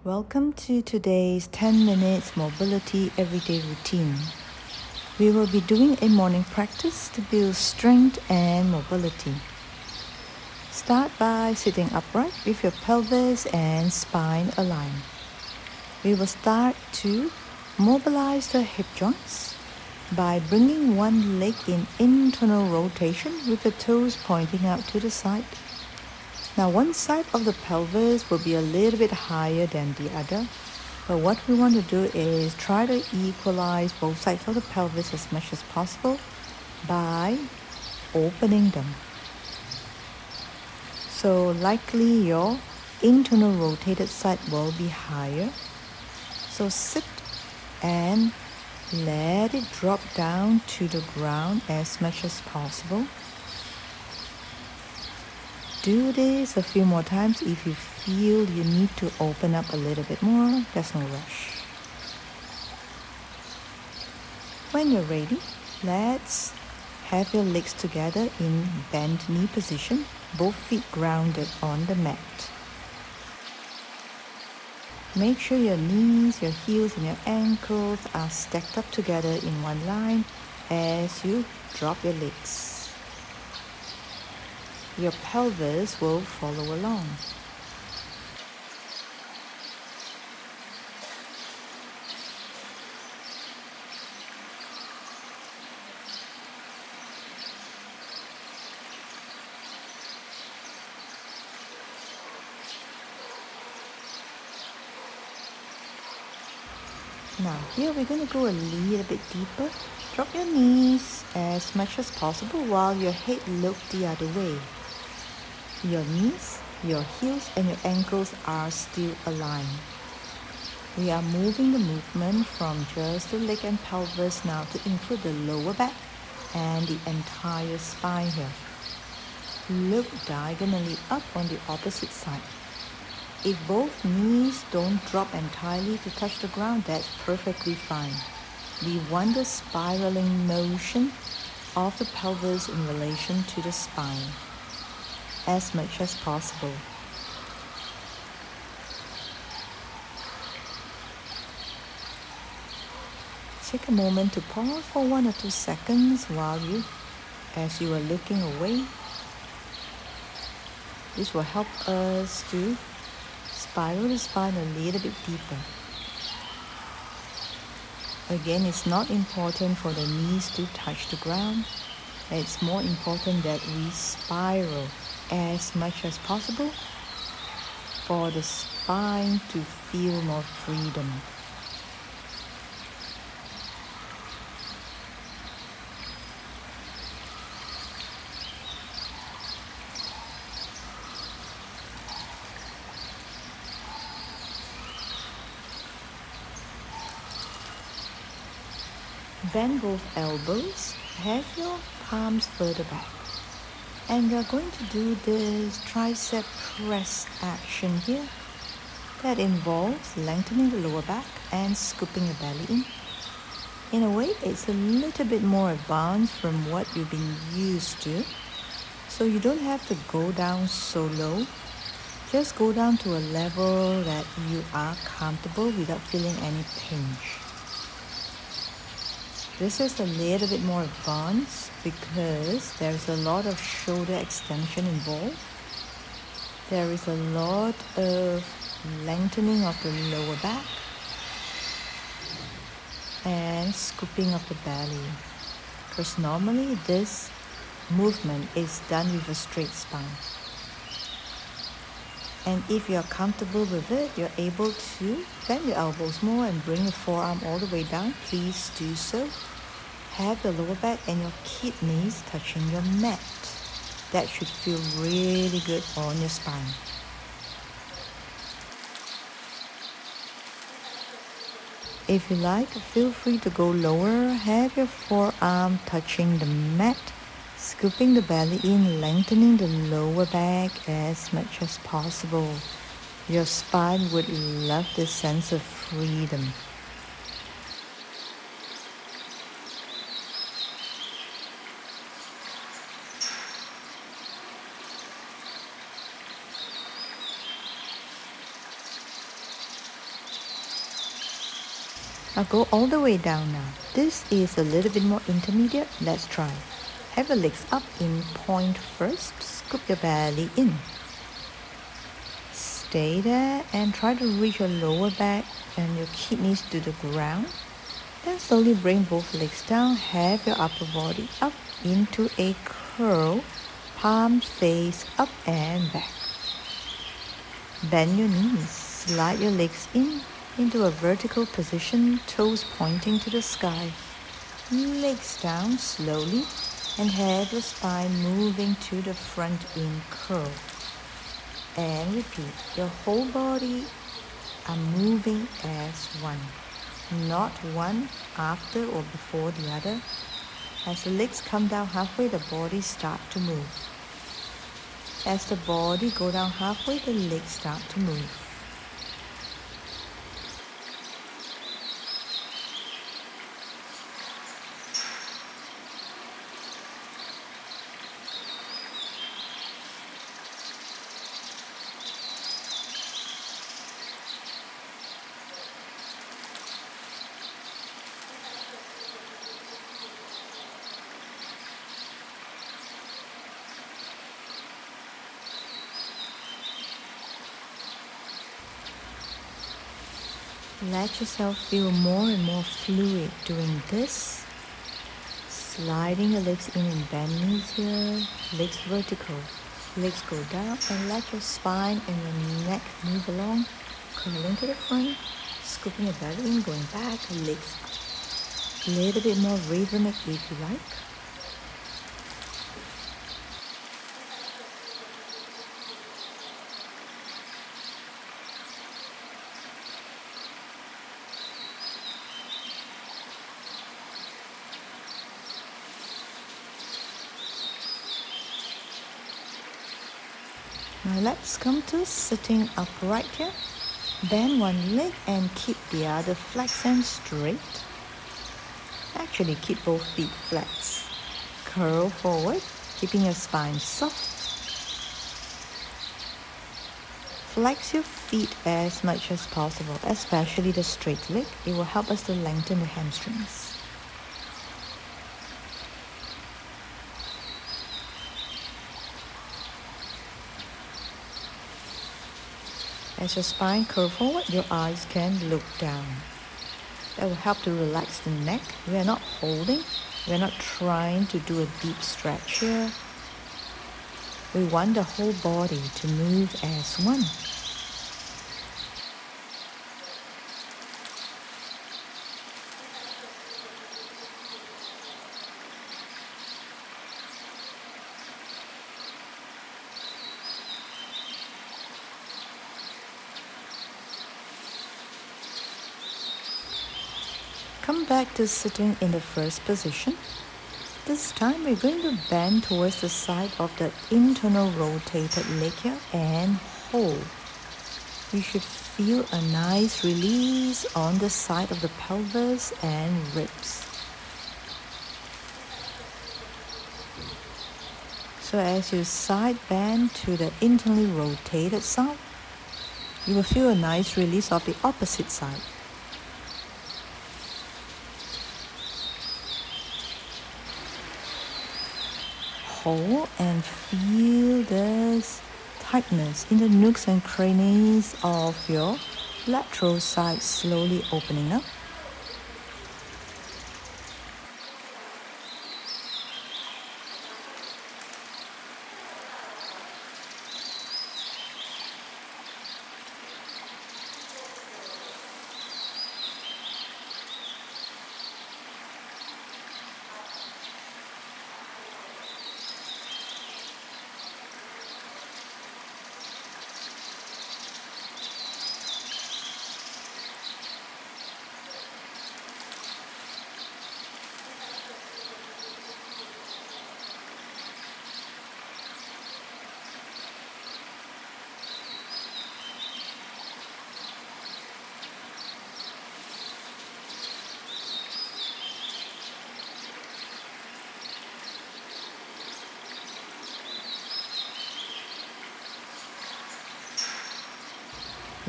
Welcome to today's 10 minutes mobility everyday routine. We will be doing a morning practice to build strength and mobility. Start by sitting upright with your pelvis and spine aligned. We will start to mobilize the hip joints by bringing one leg in internal rotation with the toes pointing out to the side. Now one side of the pelvis will be a little bit higher than the other, but what we want to do is try to equalize both sides of the pelvis as much as possible by opening them. So likely your internal rotated side will be higher. So sit and let it drop down to the ground as much as possible. Do this a few more times. If you feel you need to open up a little bit more, there's no rush. When you're ready, let's have your legs together in bent knee position, both feet grounded on the mat. Make sure your knees, your heels, and your ankles are stacked up together in one line as you drop your legs. Your pelvis will follow along. Now here we're going to go a little bit deeper. Drop your knees as much as possible while your head looks the other way. Your knees, your heels, and your ankles are still aligned. We are moving the movement from just the leg and pelvis now to include the lower back and the entire spine here. Look diagonally up on the opposite side. If both knees don't drop entirely to touch the ground, that's perfectly fine. We want the spiraling motion of the pelvis in relation to the spine as much as possible. Take a moment to pause for 1 or 2 seconds as you are looking away. This will help us to spiral the spine a little bit deeper. Again, it's not important for the knees to touch the ground. It's more important that we spiral as much as possible for the spine to feel more freedom. Bend both elbows, have your palms further back. And we are going to do this tricep press action here that involves lengthening the lower back and scooping your belly in. In a way, it's a little bit more advanced from what you've been used to. So you don't have to go down so low. Just go down to a level that you are comfortable without feeling any pinch. This is a little bit more advanced because there's a lot of shoulder extension involved. There is a lot of lengthening of the lower back and scooping of the belly. Because normally this movement is done with a straight spine. And if you're comfortable with it, you're able to bend your elbows more and bring your forearm all the way down. Please do so. Have the lower back and your kidneys touching your mat. That should feel really good on your spine. If you like, feel free to go lower. Have your forearm touching the mat, scooping the belly in, lengthening the lower back as much as possible. Your spine would love this sense of freedom. Now go all the way down now. This is a little bit more intermediate. Let's try. Have your legs up in point first. Scoop your belly in. Stay there and try to reach your lower back and your kidneys to the ground. Then slowly bring both legs down. Have your upper body up into a curl. Palms face up and back. Bend your knees. Slide your legs in into a vertical position, toes pointing to the sky. Legs down slowly and have your spine moving to the front in curl. And repeat, your whole body are moving as one, not one after or before the other. As the legs come down halfway, the body start to move. As the body go down halfway, the legs start to move. Let yourself feel more and more fluid doing this. Sliding your legs in and bend knees here. Legs vertical. Legs go down and let your spine and your neck move along. Curling to the front. Scooping your belly in, going back. Legs up. A little bit more rhythmic if you like. Now let's come to sitting upright here. Bend one leg and keep the other flexed and straight. Actually, keep both feet flexed. Curl forward, keeping your spine soft. Flex your feet as much as possible, especially the straight leg. It will help us to lengthen the hamstrings. As your spine curls forward, your eyes can look down. That will help to relax the neck. We are not holding. We are not trying to do a deep stretch here. We want the whole body to move as one. Come back to sitting in the first position. This time we're going to bend towards the side of the internal rotated leg here and hold. You should feel a nice release on the side of the pelvis and ribs. So as you side bend to the internally rotated side, you will feel a nice release of the opposite side. Hold and feel this tightness in the nooks and crannies of your lateral side slowly opening up.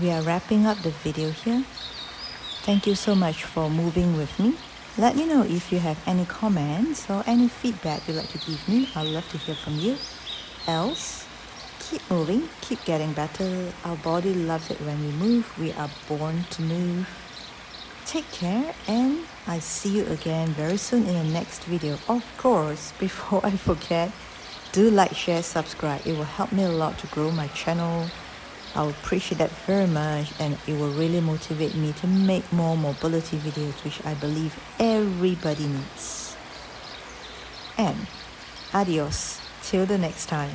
We are wrapping up the video here. Thank you so much for moving with me. Let me know if you have any comments or any feedback you'd like to give me. I'd love to hear from you. Else, keep moving, keep getting better. Our body loves it when we move. We are born to move. Take care, and I see you again very soon in the next video. Of course, before I forget, do like, share, subscribe. It will help me a lot to grow my channel. I will appreciate that very much, and it will really motivate me to make more mobility videos, which I believe everybody needs. And adios, till the next time.